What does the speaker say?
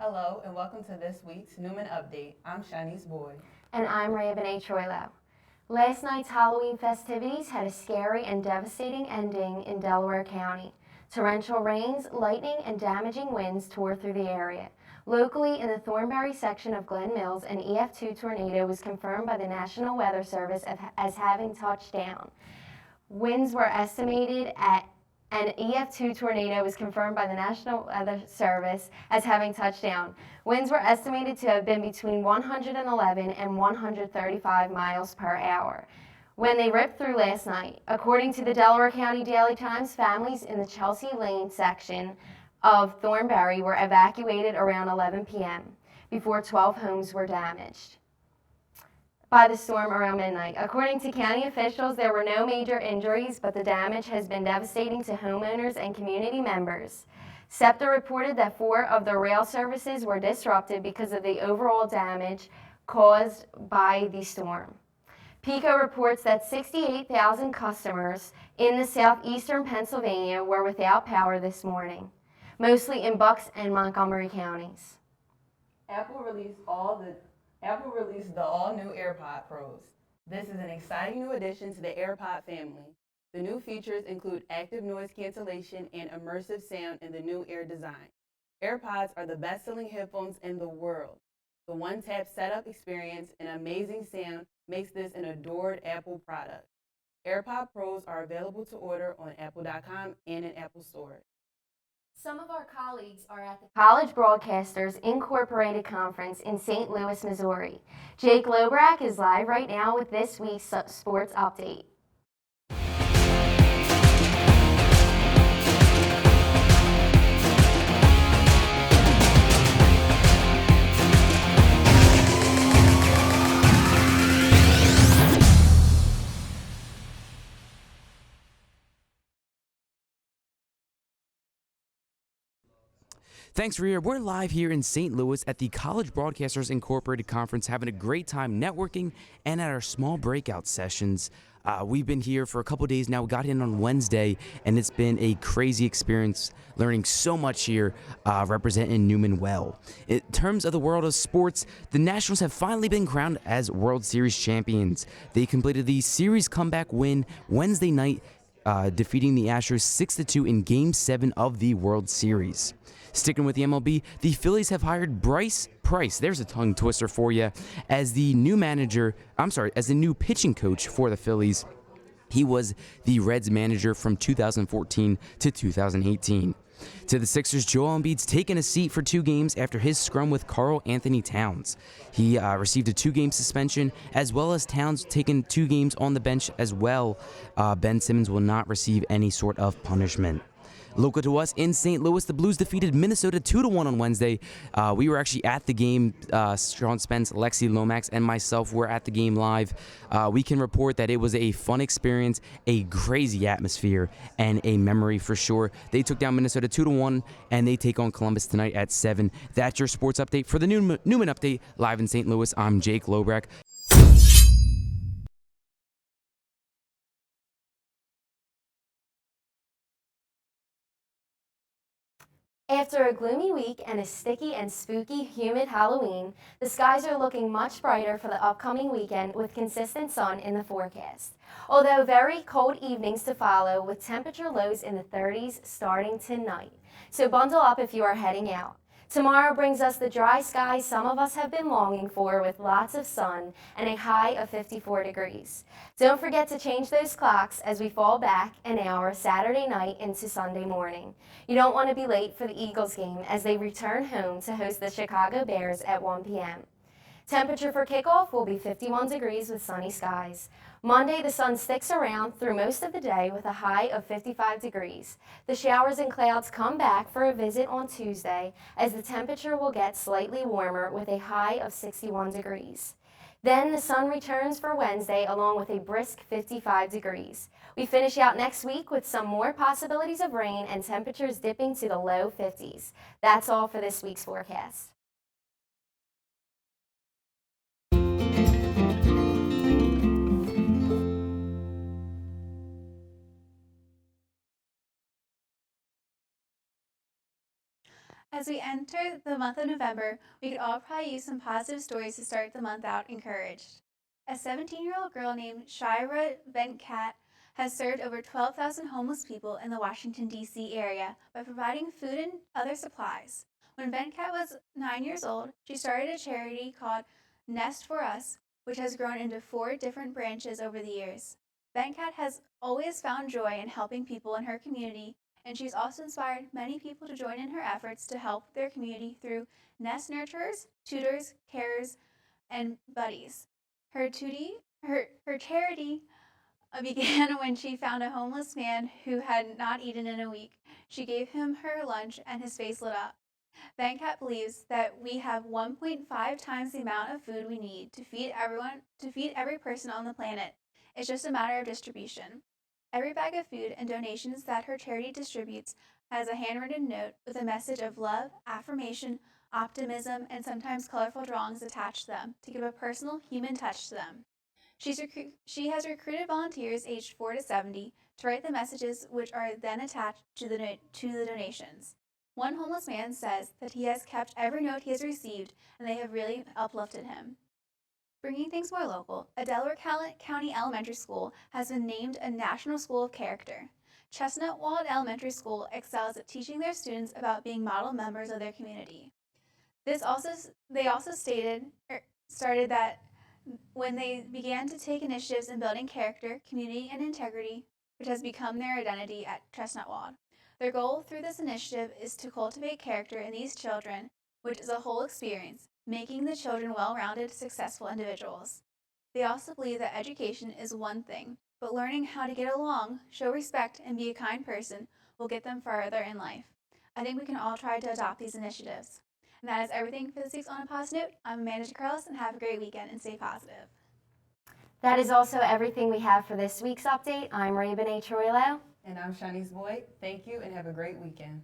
Hello and welcome to this week's Neumann Update. I'm Shanice Boyd. And I'm Raven A. Troilo. Last night's Halloween festivities had a scary and devastating ending in Delaware County. Torrential rains, lightning, and damaging winds tore through the area. Locally, in the Thornbury section of Glen Mills, an EF2 tornado was confirmed by the National Weather Service as having touched down. Winds were estimated at An EF2 tornado was confirmed by the National Weather Service as having touched down. Winds were estimated to have been between 111 and 135 miles per hour when they ripped through last night. According to the Delaware County Daily Times, families in the Chelsea Lane section of Thornbury were evacuated around 11 p.m. before 12 homes were damaged by the storm around midnight. According to county officials, there were no major injuries, but the damage has been devastating to homeowners and community members. SEPTA reported that 4 of the rail services were disrupted because of the overall damage caused by the storm. PECO reports that 68,000 customers in the southeastern Pennsylvania were without power this morning, mostly in Bucks and Montgomery counties. Apple released the all-new AirPod Pros. This is an exciting new addition to the AirPod family. The new features include active noise cancellation and immersive sound in the new Air design. AirPods are the best-selling headphones in the world. The one-tap setup experience and amazing sound makes this an adored Apple product. AirPod Pros are available to order on apple.com and in Apple stores. Some of our colleagues are at the College Broadcasters Incorporated Conference in St. Louis, Missouri. Jake Lobrak is live right now with this week's sports update. Thanks, Rhea. We're live here in St. Louis at the College Broadcasters Incorporated Conference, having a great time networking and at our small breakout sessions. We've been here for a couple days now. We got in on Wednesday, and it's been a crazy experience learning so much here, representing Neumann well. In terms of the world of sports, the Nationals have finally been crowned as World Series champions. They completed the series comeback win Wednesday night, defeating the Astros 6-2 in Game 7 of the World Series. Sticking with the MLB, the Phillies have hired Bryce Price, there's a tongue twister for you, as the new pitching coach for the Phillies. He was the Reds manager from 2014 to 2018. To the Sixers, Joel Embiid's taken a seat for 2 games after his scrum with Karl Anthony Towns. He received a 2-game suspension, as well as Towns taking 2 games on the bench as well. Ben Simmons will not receive any sort of punishment. Local to us in St. Louis, the Blues defeated Minnesota 2-1 on Wednesday. We were actually at the game. Sean Spence, Lexi Lomax, and myself were at the game live. We can report that it was a fun experience, a crazy atmosphere, and a memory for sure. They took down Minnesota 2-1, and they take on Columbus tonight at 7. That's your sports update. For the Neumann Update, live in St. Louis, I'm Jake Lobrak. After a gloomy week and a sticky and spooky, humid Halloween, the skies are looking much brighter for the upcoming weekend with consistent sun in the forecast. Although very cold evenings to follow with temperature lows in the 30s starting tonight. So bundle up if you are heading out. Tomorrow brings us the dry skies some of us have been longing for with lots of sun and a high of 54 degrees. Don't forget to change those clocks as we fall back an hour Saturday night into Sunday morning. You don't want to be late for the Eagles game as they return home to host the Chicago Bears at 1 p.m. Temperature for kickoff will be 51 degrees with sunny skies. Monday, the sun sticks around through most of the day with a high of 55 degrees. The showers and clouds come back for a visit on Tuesday as the temperature will get slightly warmer with a high of 61 degrees. Then the sun returns for Wednesday along with a brisk 55 degrees. We finish out next week with some more possibilities of rain and temperatures dipping to the low 50s. That's all for this week's forecast. As we enter the month of November, we could all probably use some positive stories to start the month out encouraged. A 17-year-old girl named Shira Venkat has served over 12,000 homeless people in the Washington, D.C. area by providing food and other supplies. When Venkat was 9 years old, she started a charity called Nest for Us, which has grown into 4 different branches over the years. Venkat has always found joy in helping people in her community, and she's also inspired many people to join in her efforts to help their community through Nest nurturers, tutors, carers, and buddies. Her charity began when she found a homeless man who had not eaten in a week. She gave him her lunch and his face lit up. Venkat believes that we have 1.5 times the amount of food we need to feed every person on the planet. It's just a matter of distribution. Every bag of food and donations that her charity distributes has a handwritten note with a message of love, affirmation, optimism, and sometimes colorful drawings attached to them to give a personal human touch to them. She has recruited volunteers aged 4 to 70 to write the messages, which are then attached to the donations. One homeless man says that he has kept every note he has received, and they have really uplifted him. Bringing things more local, a Delaware County elementary school has been named a National School of Character. Chestnut Wald Elementary School excels at teaching their students about being model members of their community. They also started that when they began to take initiatives in building character, community, and integrity, which has become their identity at Chestnut Wald. Their goal through this initiative is to cultivate character in these children, which is a whole experience, making the children well-rounded, successful individuals. They also believe that education is one thing, but learning how to get along, show respect, and be a kind person will get them further in life. I think we can all try to adopt these initiatives. And that is everything for this week's On a Positive Note. I'm Amanda Carlos, and have a great weekend and stay positive. That is also everything we have for this week's update. I'm Raven A. Troilo. And I'm Shanice Boyd. Thank you and have a great weekend.